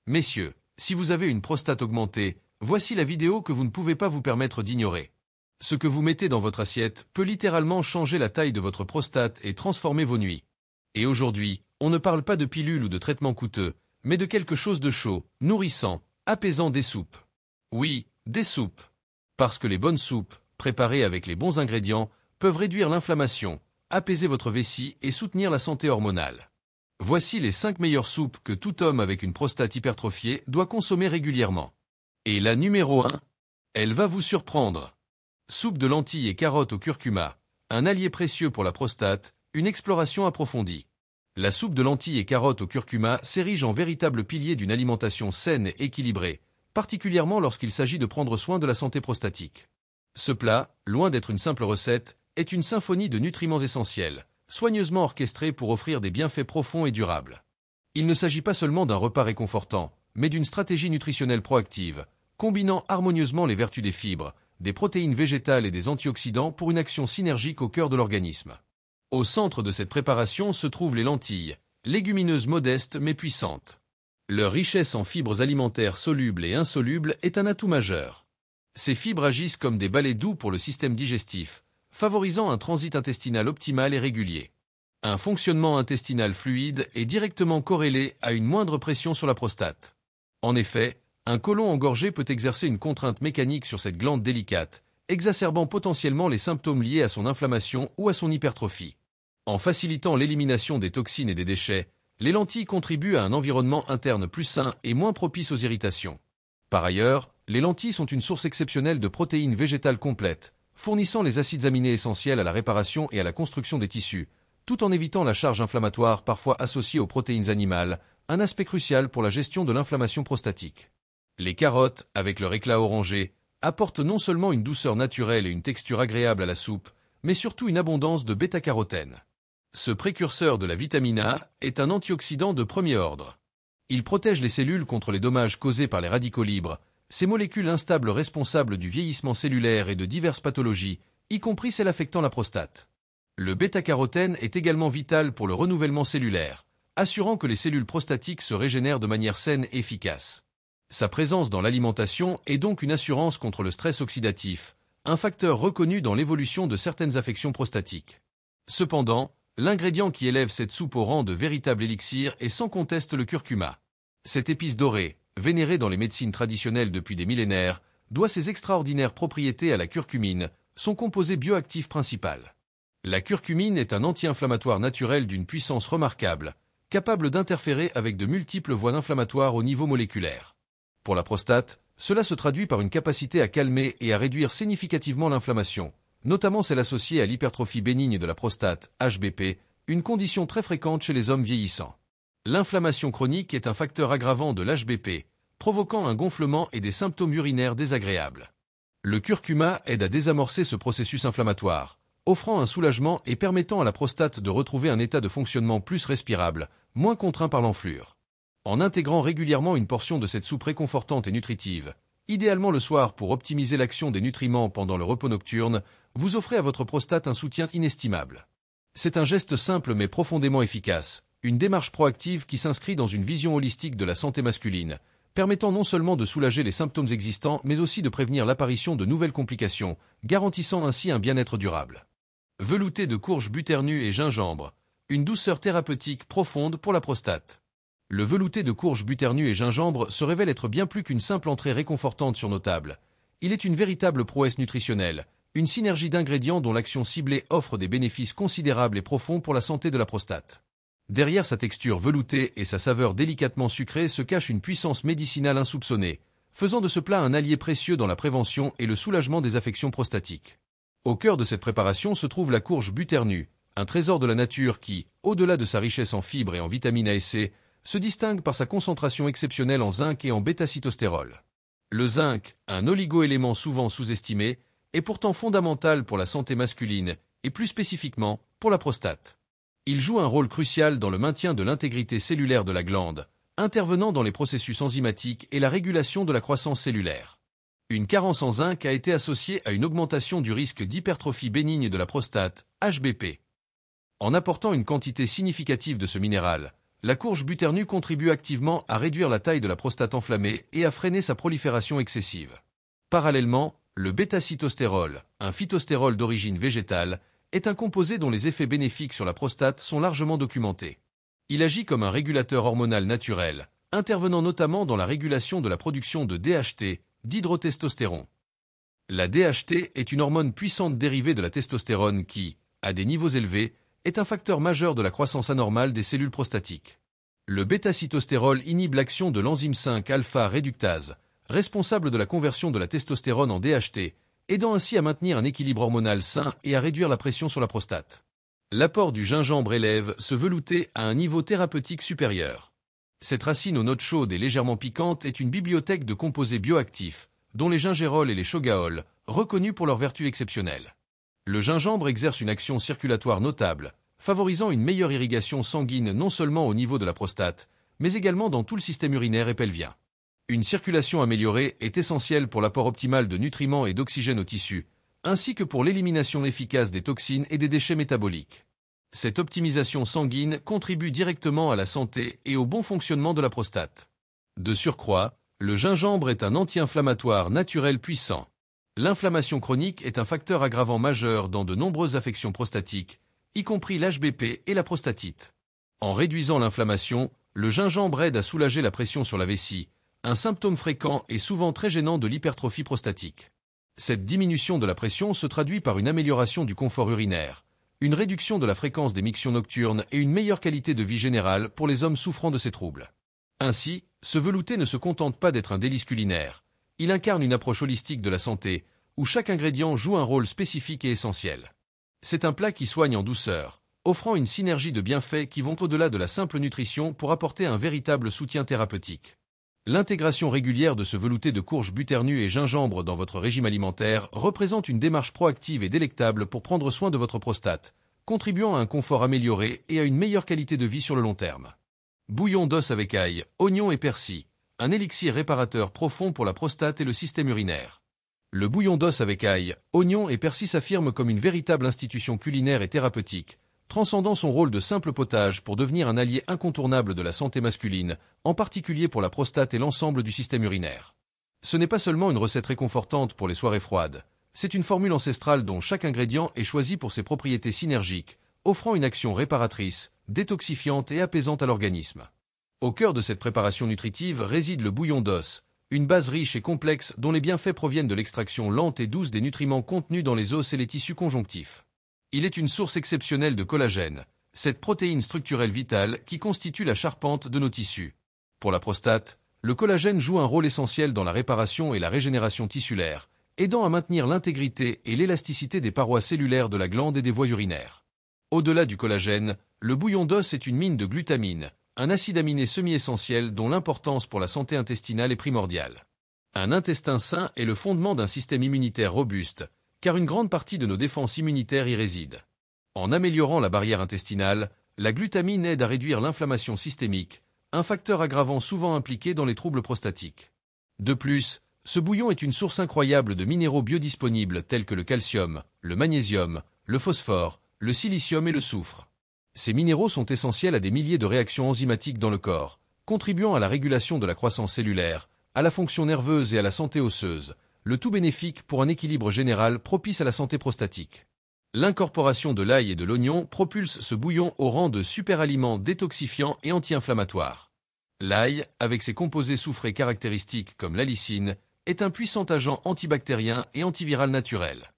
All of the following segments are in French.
Messieurs, si vous avez une prostate augmentée, voici la vidéo que vous ne pouvez pas vous permettre d'ignorer. Ce que vous mettez dans votre assiette peut littéralement changer la taille de votre prostate et transformer vos nuits. Et aujourd'hui, on ne parle pas de pilules ou de traitements coûteux, mais de quelque chose de chaud, nourrissant, apaisant, des soupes. Oui, des soupes. Parce que les bonnes soupes, préparées avec les bons ingrédients, peuvent réduire l'inflammation, apaiser votre vessie et soutenir la santé hormonale. Voici les 5 meilleures soupes que tout homme avec une prostate hypertrophiée doit consommer régulièrement. Et la numéro 1, elle va vous surprendre. Soupe de lentilles et carottes au curcuma, un allié précieux pour la prostate, une exploration approfondie. La soupe de lentilles et carottes au curcuma s'érige en véritable pilier d'une alimentation saine et équilibrée, particulièrement lorsqu'il s'agit de prendre soin de la santé prostatique. Ce plat, loin d'être une simple recette, est une symphonie de nutriments essentiels, soigneusement orchestrée pour offrir des bienfaits profonds et durables. Il ne s'agit pas seulement d'un repas réconfortant, mais d'une stratégie nutritionnelle proactive, combinant harmonieusement les vertus des fibres, des protéines végétales et des antioxydants pour une action synergique au cœur de l'organisme. Au centre de cette préparation se trouvent les lentilles, légumineuses modestes mais puissantes. Leur richesse en fibres alimentaires solubles et insolubles est un atout majeur. Ces fibres agissent comme des balais doux pour le système digestif, favorisant un transit intestinal optimal et régulier. Un fonctionnement intestinal fluide est directement corrélé à une moindre pression sur la prostate. En effet, un côlon engorgé peut exercer une contrainte mécanique sur cette glande délicate, exacerbant potentiellement les symptômes liés à son inflammation ou à son hypertrophie. En facilitant l'élimination des toxines et des déchets, les lentilles contribuent à un environnement interne plus sain et moins propice aux irritations. Par ailleurs, les lentilles sont une source exceptionnelle de protéines végétales complètes, fournissant les acides aminés essentiels à la réparation et à la construction des tissus, tout en évitant la charge inflammatoire parfois associée aux protéines animales, un aspect crucial pour la gestion de l'inflammation prostatique. Les carottes, avec leur éclat orangé, apportent non seulement une douceur naturelle et une texture agréable à la soupe, mais surtout une abondance de bêta-carotène. Ce précurseur de la vitamine A est un antioxydant de premier ordre. Il protège les cellules contre les dommages causés par les radicaux libres, ces molécules instables responsables du vieillissement cellulaire et de diverses pathologies, y compris celles affectant la prostate. Le bêta-carotène est également vital pour le renouvellement cellulaire, assurant que les cellules prostatiques se régénèrent de manière saine et efficace. Sa présence dans l'alimentation est donc une assurance contre le stress oxydatif, un facteur reconnu dans l'évolution de certaines affections prostatiques. Cependant, l'ingrédient qui élève cette soupe au rang de véritable élixir est sans conteste le curcuma. Cette épice dorée, vénérée dans les médecines traditionnelles depuis des millénaires, doit ses extraordinaires propriétés à la curcumine, son composé bioactif principal. La curcumine est un anti-inflammatoire naturel d'une puissance remarquable, capable d'interférer avec de multiples voies inflammatoires au niveau moléculaire. Pour la prostate, cela se traduit par une capacité à calmer et à réduire significativement l'inflammation, notamment celle associée à l'hypertrophie bénigne de la prostate, HBP, une condition très fréquente chez les hommes vieillissants. L'inflammation chronique est un facteur aggravant de l'HBP, provoquant un gonflement et des symptômes urinaires désagréables. Le curcuma aide à désamorcer ce processus inflammatoire, offrant un soulagement et permettant à la prostate de retrouver un état de fonctionnement plus respirable, moins contraint par l'enflure. En intégrant régulièrement une portion de cette soupe réconfortante et nutritive, idéalement le soir pour optimiser l'action des nutriments pendant le repos nocturne, vous offrez à votre prostate un soutien inestimable. C'est un geste simple mais profondément efficace, une démarche proactive qui s'inscrit dans une vision holistique de la santé masculine, permettant non seulement de soulager les symptômes existants mais aussi de prévenir l'apparition de nouvelles complications, garantissant ainsi un bien-être durable. Velouté de courge buternues et gingembre, une douceur thérapeutique profonde pour la prostate. Le velouté de courge buternues et gingembre se révèle être bien plus qu'une simple entrée réconfortante sur nos tables. Il est une véritable prouesse nutritionnelle, une synergie d'ingrédients dont l'action ciblée offre des bénéfices considérables et profonds pour la santé de la prostate. Derrière sa texture veloutée et sa saveur délicatement sucrée se cache une puissance médicinale insoupçonnée, faisant de ce plat un allié précieux dans la prévention et le soulagement des affections prostatiques. Au cœur de cette préparation se trouve la courge buternue, un trésor de la nature qui, au-delà de sa richesse en fibres et en vitamines A et C, se distingue par sa concentration exceptionnelle en zinc et en bêta-cytostérol. Le zinc, un oligo-élément souvent sous-estimé, est pourtant fondamental pour la santé masculine et plus spécifiquement pour la prostate. Il joue un rôle crucial dans le maintien de l'intégrité cellulaire de la glande, intervenant dans les processus enzymatiques et la régulation de la croissance cellulaire. Une carence en zinc a été associée à une augmentation du risque d'hypertrophie bénigne de la prostate, HBP. En apportant une quantité significative de ce minéral, La courge buternue contribue activement à réduire la taille de la prostate enflammée et à freiner sa prolifération excessive. Parallèlement, le bêta-cytostérol, un phytostérol d'origine végétale, est un composé dont les effets bénéfiques sur la prostate sont largement documentés. Il agit comme un régulateur hormonal naturel, intervenant notamment dans la régulation de la production de DHT, d'hydrotestostérone. La DHT est une hormone puissante dérivée de la testostérone qui, à des niveaux élevés, est un facteur majeur de la croissance anormale des cellules prostatiques. Le bêta-cytostérol inhibe l'action de l'enzyme 5-alpha-réductase, responsable de la conversion de la testostérone en DHT, aidant ainsi à maintenir un équilibre hormonal sain et à réduire la pression sur la prostate. L'apport du gingembre élève ce velouté à un niveau thérapeutique supérieur. Cette racine aux notes chaudes et légèrement piquantes est une bibliothèque de composés bioactifs, dont les gingérols et les shogaols, reconnus pour leurs vertus exceptionnelles. Le gingembre exerce une action circulatoire notable, favorisant une meilleure irrigation sanguine non seulement au niveau de la prostate, mais également dans tout le système urinaire et pelvien. Une circulation améliorée est essentielle pour l'apport optimal de nutriments et d'oxygène aux tissus, ainsi que pour l'élimination efficace des toxines et des déchets métaboliques. Cette optimisation sanguine contribue directement à la santé et au bon fonctionnement de la prostate. De surcroît, le gingembre est un anti-inflammatoire naturel puissant. L'inflammation chronique est un facteur aggravant majeur dans de nombreuses affections prostatiques, y compris l'HBP et la prostatite. En réduisant l'inflammation, le gingembre aide à soulager la pression sur la vessie, un symptôme fréquent et souvent très gênant de l'hypertrophie prostatique. Cette diminution de la pression se traduit par une amélioration du confort urinaire, une réduction de la fréquence des mictions nocturnes et une meilleure qualité de vie générale pour les hommes souffrant de ces troubles. Ainsi, ce velouté ne se contente pas d'être un délice culinaire. Il incarne une approche holistique de la santé, où chaque ingrédient joue un rôle spécifique et essentiel. C'est un plat qui soigne en douceur, offrant une synergie de bienfaits qui vont au-delà de la simple nutrition pour apporter un véritable soutien thérapeutique. L'intégration régulière de ce velouté de courge buternue et gingembre dans votre régime alimentaire représente une démarche proactive et délectable pour prendre soin de votre prostate, contribuant à un confort amélioré et à une meilleure qualité de vie sur le long terme. Bouillon d'os avec ail, oignons et persil, un élixir réparateur profond pour la prostate et le système urinaire. Le bouillon d'os avec ail, oignons et persil s'affirme comme une véritable institution culinaire et thérapeutique, transcendant son rôle de simple potage pour devenir un allié incontournable de la santé masculine, en particulier pour la prostate et l'ensemble du système urinaire. Ce n'est pas seulement une recette réconfortante pour les soirées froides, c'est une formule ancestrale dont chaque ingrédient est choisi pour ses propriétés synergiques, offrant une action réparatrice, détoxifiante et apaisante à l'organisme. Au cœur de cette préparation nutritive réside le bouillon d'os, une base riche et complexe dont les bienfaits proviennent de l'extraction lente et douce des nutriments contenus dans les os et les tissus conjonctifs. Il est une source exceptionnelle de collagène, cette protéine structurelle vitale qui constitue la charpente de nos tissus. Pour la prostate, le collagène joue un rôle essentiel dans la réparation et la régénération tissulaire, aidant à maintenir l'intégrité et l'élasticité des parois cellulaires de la glande et des voies urinaires. Au-delà du collagène, le bouillon d'os est une mine de glutamine, un acide aminé semi-essentiel dont l'importance pour la santé intestinale est primordiale. Un intestin sain est le fondement d'un système immunitaire robuste, car une grande partie de nos défenses immunitaires y réside. En améliorant la barrière intestinale, la glutamine aide à réduire l'inflammation systémique, un facteur aggravant souvent impliqué dans les troubles prostatiques. De plus, ce bouillon est une source incroyable de minéraux biodisponibles tels que le calcium, le magnésium, le phosphore, le silicium et le soufre. Ces minéraux sont essentiels à des milliers de réactions enzymatiques dans le corps, contribuant à la régulation de la croissance cellulaire, à la fonction nerveuse et à la santé osseuse, le tout bénéfique pour un équilibre général propice à la santé prostatique. L'incorporation de l'ail et de l'oignon propulse ce bouillon au rang de superaliment détoxifiant et anti-inflammatoire. L'ail, avec ses composés soufrés caractéristiques comme l'allicine, est un puissant agent antibactérien et antiviral naturel.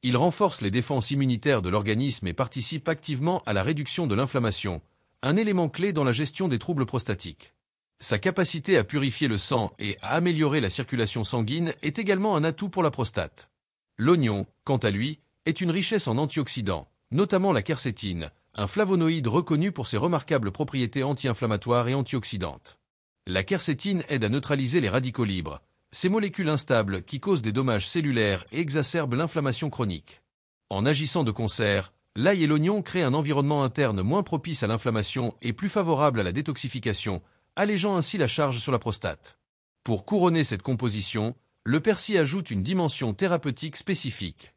Il renforce les défenses immunitaires de l'organisme et participe activement à la réduction de l'inflammation, un élément clé dans la gestion des troubles prostatiques. Sa capacité à purifier le sang et à améliorer la circulation sanguine est également un atout pour la prostate. L'oignon, quant à lui, est une richesse en antioxydants, notamment la quercétine, un flavonoïde reconnu pour ses remarquables propriétés anti-inflammatoires et antioxydantes. La quercétine aide à neutraliser les radicaux libres, ces molécules instables qui causent des dommages cellulaires et exacerbent l'inflammation chronique. En agissant de concert, l'ail et l'oignon créent un environnement interne moins propice à l'inflammation et plus favorable à la détoxification, allégeant ainsi la charge sur la prostate. Pour couronner cette composition, le persil ajoute une dimension thérapeutique spécifique.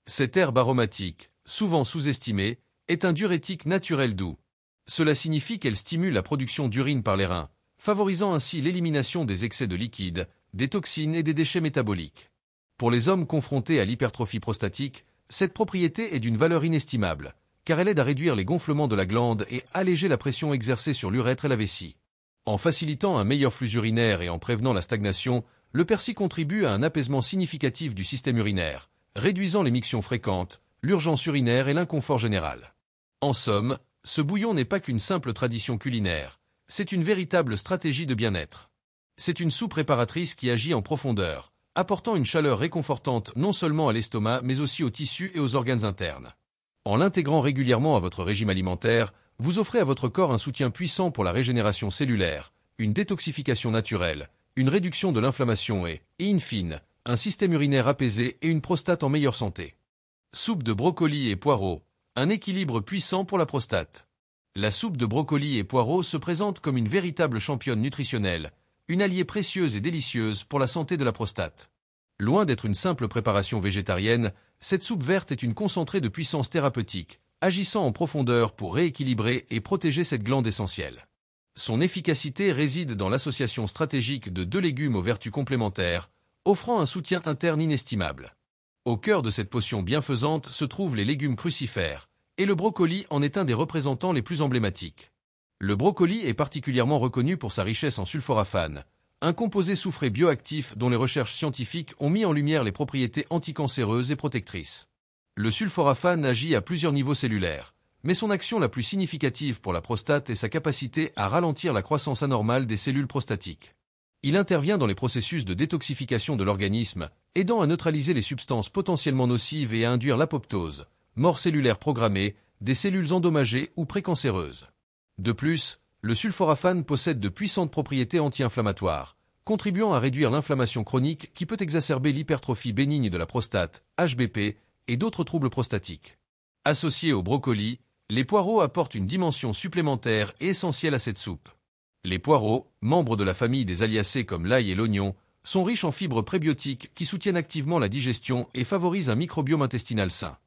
Cette herbe aromatique, souvent sous-estimée, est un diurétique naturel doux. Cela signifie qu'elle stimule la production d'urine par les reins, favorisant ainsi l'élimination des excès de liquide, des toxines et des déchets métaboliques. Pour les hommes confrontés à l'hypertrophie prostatique, cette propriété est d'une valeur inestimable, car elle aide à réduire les gonflements de la glande et alléger la pression exercée sur l'urètre et la vessie. En facilitant un meilleur flux urinaire et en prévenant la stagnation, le persil contribue à un apaisement significatif du système urinaire, réduisant les mictions fréquentes, l'urgence urinaire et l'inconfort général. En somme, ce bouillon n'est pas qu'une simple tradition culinaire, c'est une véritable stratégie de bien-être. C'est une soupe réparatrice qui agit en profondeur, apportant une chaleur réconfortante non seulement à l'estomac mais aussi aux tissus et aux organes internes. En l'intégrant régulièrement à votre régime alimentaire, vous offrez à votre corps un soutien puissant pour la régénération cellulaire, une détoxification naturelle, une réduction de l'inflammation et, in fine, un système urinaire apaisé et une prostate en meilleure santé. Soupe de brocoli et poireaux, un équilibre puissant pour la prostate. La soupe de brocoli et poireaux se présente comme une véritable championne nutritionnelle, une alliée précieuse et délicieuse pour la santé de la prostate. Loin d'être une simple préparation végétarienne, cette soupe verte est une concentrée de puissance thérapeutique, agissant en profondeur pour rééquilibrer et protéger cette glande essentielle. Son efficacité réside dans l'association stratégique de deux légumes aux vertus complémentaires, offrant un soutien interne inestimable. Au cœur de cette potion bienfaisante se trouvent les légumes crucifères, et le brocoli en est un des représentants les plus emblématiques. Le brocoli est particulièrement reconnu pour sa richesse en sulforaphane, un composé soufré bioactif dont les recherches scientifiques ont mis en lumière les propriétés anticancéreuses et protectrices. Le sulforaphane agit à plusieurs niveaux cellulaires, mais son action la plus significative pour la prostate est sa capacité à ralentir la croissance anormale des cellules prostatiques. Il intervient dans les processus de détoxification de l'organisme, aidant à neutraliser les substances potentiellement nocives et à induire l'apoptose, mort cellulaire programmée, des cellules endommagées ou précancéreuses. De plus, le sulforaphane possède de puissantes propriétés anti-inflammatoires, contribuant à réduire l'inflammation chronique qui peut exacerber l'hypertrophie bénigne de la prostate, HBP, et d'autres troubles prostatiques. Associés au brocoli, les poireaux apportent une dimension supplémentaire et essentielle à cette soupe. Les poireaux, membres de la famille des Aliacées comme l'ail et l'oignon, sont riches en fibres prébiotiques qui soutiennent activement la digestion et favorisent un microbiome intestinal sain.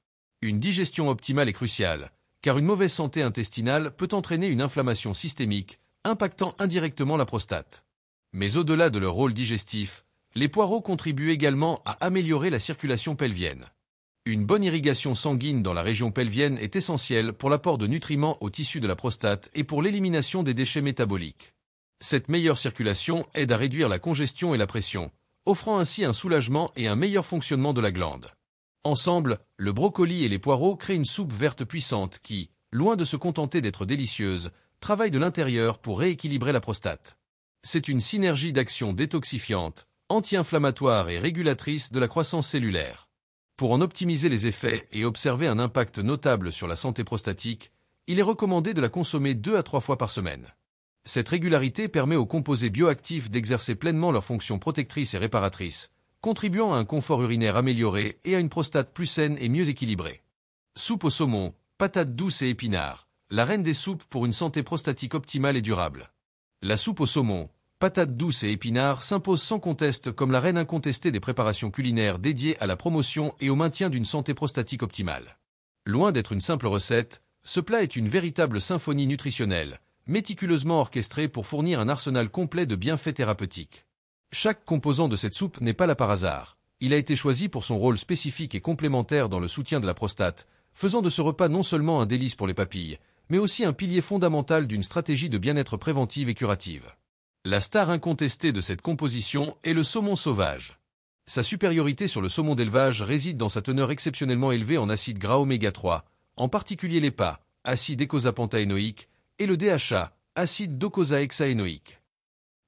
Une digestion optimale est cruciale, car une mauvaise santé intestinale peut entraîner une inflammation systémique, impactant indirectement la prostate. Mais au-delà de leur rôle digestif, les poireaux contribuent également à améliorer la circulation pelvienne. Une bonne irrigation sanguine dans la région pelvienne est essentielle pour l'apport de nutriments au tissu de la prostate et pour l'élimination des déchets métaboliques. Cette meilleure circulation aide à réduire la congestion et la pression, offrant ainsi un soulagement et un meilleur fonctionnement de la glande. Ensemble, le brocoli et les poireaux créent une soupe verte puissante qui, loin de se contenter d'être délicieuse, travaille de l'intérieur pour rééquilibrer la prostate. C'est une synergie d'actions détoxifiantes, anti-inflammatoires et régulatrices de la croissance cellulaire. Pour en optimiser les effets et observer un impact notable sur la santé prostatique, il est recommandé de la consommer 2 à 3 fois par semaine. Cette régularité permet aux composés bioactifs d'exercer pleinement leurs fonctions protectrices et réparatrices, contribuant à un confort urinaire amélioré et à une prostate plus saine et mieux équilibrée. Soupe au saumon, patates douces et épinards, la reine des soupes pour une santé prostatique optimale et durable. La soupe au saumon, patates douces et épinards s'impose sans conteste comme la reine incontestée des préparations culinaires dédiées à la promotion et au maintien d'une santé prostatique optimale. Loin d'être une simple recette, ce plat est une véritable symphonie nutritionnelle, méticuleusement orchestrée pour fournir un arsenal complet de bienfaits thérapeutiques. Chaque composant de cette soupe n'est pas là par hasard. Il a été choisi pour son rôle spécifique et complémentaire dans le soutien de la prostate, faisant de ce repas non seulement un délice pour les papilles, mais aussi un pilier fondamental d'une stratégie de bien-être préventive et curative. La star incontestée de cette composition est le saumon sauvage. Sa supériorité sur le saumon d'élevage réside dans sa teneur exceptionnellement élevée en acides gras oméga 3, en particulier l'EPA, acide eicosapentaénoïque, et le DHA, acide docosahexaénoïque.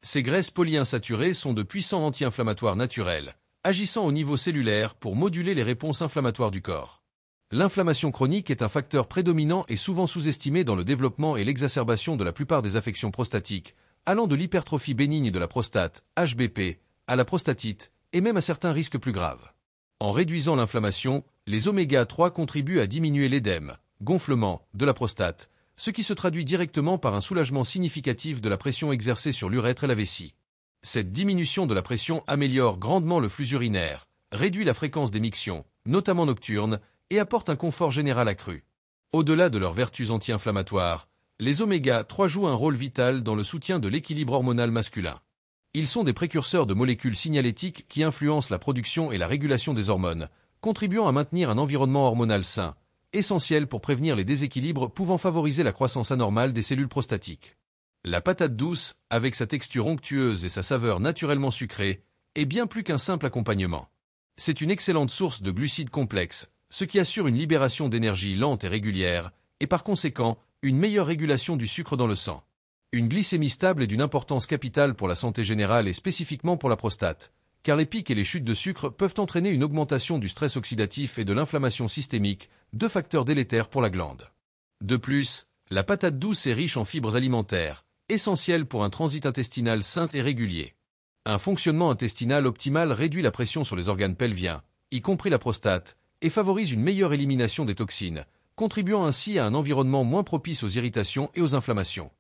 Ces graisses polyinsaturées sont de puissants anti-inflammatoires naturels, agissant au niveau cellulaire pour moduler les réponses inflammatoires du corps. L'inflammation chronique est un facteur prédominant et souvent sous-estimé dans le développement et l'exacerbation de la plupart des affections prostatiques, allant de l'hypertrophie bénigne de la prostate, HBP, à la prostatite, et même à certains risques plus graves. En réduisant l'inflammation, les oméga 3 contribuent à diminuer l'édème, gonflement, de la prostate, ce qui se traduit directement par un soulagement significatif de la pression exercée sur l'urètre et la vessie. Cette diminution de la pression améliore grandement le flux urinaire, réduit la fréquence des mictions, notamment nocturnes, et apporte un confort général accru. Au-delà de leurs vertus anti-inflammatoires, Les oméga 3 jouent un rôle vital dans le soutien de l'équilibre hormonal masculin. Ils sont des précurseurs de molécules signalétiques qui influencent la production et la régulation des hormones, contribuant à maintenir un environnement hormonal sain, essentiel pour prévenir les déséquilibres pouvant favoriser la croissance anormale des cellules prostatiques. La patate douce, avec sa texture onctueuse et sa saveur naturellement sucrée, est bien plus qu'un simple accompagnement. C'est une excellente source de glucides complexes, ce qui assure une libération d'énergie lente et régulière, et par conséquent, une meilleure régulation du sucre dans le sang. Une glycémie stable est d'une importance capitale pour la santé générale et spécifiquement pour la prostate, car les pics et les chutes de sucre peuvent entraîner une augmentation du stress oxydatif et de l'inflammation systémique, deux facteurs délétères pour la glande. De plus, la patate douce est riche en fibres alimentaires, essentielles pour un transit intestinal sain et régulier. Un fonctionnement intestinal optimal réduit la pression sur les organes pelviens, y compris la prostate, et favorise une meilleure élimination des toxines, contribuant ainsi à un environnement moins propice aux irritations et aux inflammations.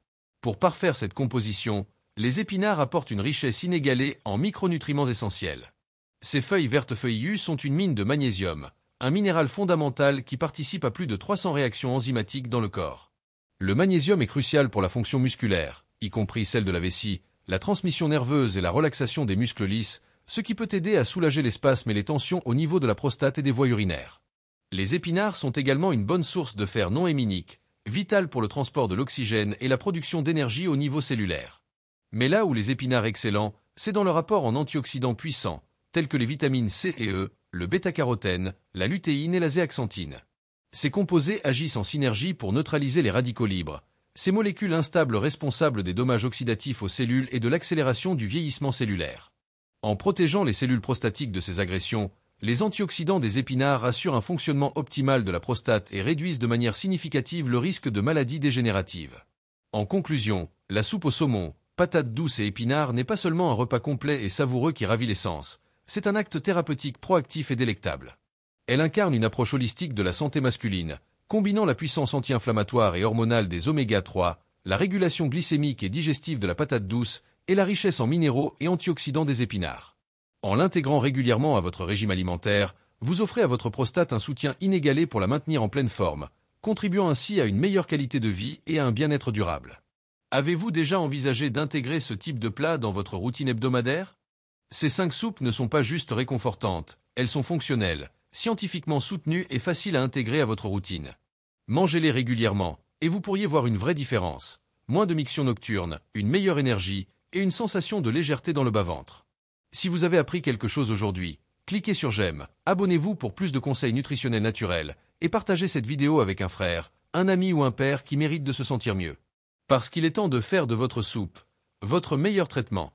Pour parfaire cette composition, les épinards apportent une richesse inégalée en micronutriments essentiels. Ces feuilles vertes feuillues sont une mine de magnésium, un minéral fondamental qui participe à plus de 300 réactions enzymatiques dans le corps. Le magnésium est crucial pour la fonction musculaire, y compris celle de la vessie, la transmission nerveuse et la relaxation des muscles lisses, ce qui peut aider à soulager les spasmes et les tensions au niveau de la prostate et des voies urinaires. Les épinards sont également une bonne source de fer non héminique, vital pour le transport de l'oxygène et la production d'énergie au niveau cellulaire. Mais là où les épinards excellents, c'est dans leur apport en antioxydants puissants, tels que les vitamines C et E, le bêta-carotène, la lutéine et la zéaxanthine. Ces composés agissent en synergie pour neutraliser les radicaux libres, ces molécules instables responsables des dommages oxydatifs aux cellules et de l'accélération du vieillissement cellulaire. En protégeant les cellules prostatiques de ces agressions, les antioxydants des épinards assurent un fonctionnement optimal de la prostate et réduisent de manière significative le risque de maladies dégénératives. En conclusion, la soupe au saumon, patates douces et épinards n'est pas seulement un repas complet et savoureux qui ravit les sens, c'est un acte thérapeutique proactif et délectable. Elle incarne une approche holistique de la santé masculine, combinant la puissance anti-inflammatoire et hormonale des oméga 3, la régulation glycémique et digestive de la patate douce et la richesse en minéraux et antioxydants des épinards. En l'intégrant régulièrement à votre régime alimentaire, vous offrez à votre prostate un soutien inégalé pour la maintenir en pleine forme, contribuant ainsi à une meilleure qualité de vie et à un bien-être durable. Avez-vous déjà envisagé d'intégrer ce type de plat dans votre routine hebdomadaire? Ces 5 soupes ne sont pas juste réconfortantes, elles sont fonctionnelles, scientifiquement soutenues et faciles à intégrer à votre routine. Mangez-les régulièrement, et vous pourriez voir une vraie différence. Moins de miction nocturne, une meilleure énergie et une sensation de légèreté dans le bas-ventre. Si vous avez appris quelque chose aujourd'hui, cliquez sur j'aime, abonnez-vous pour plus de conseils nutritionnels naturels et partagez cette vidéo avec un frère, un ami ou un père qui mérite de se sentir mieux. Parce qu'il est temps de faire de votre soupe votre meilleur traitement.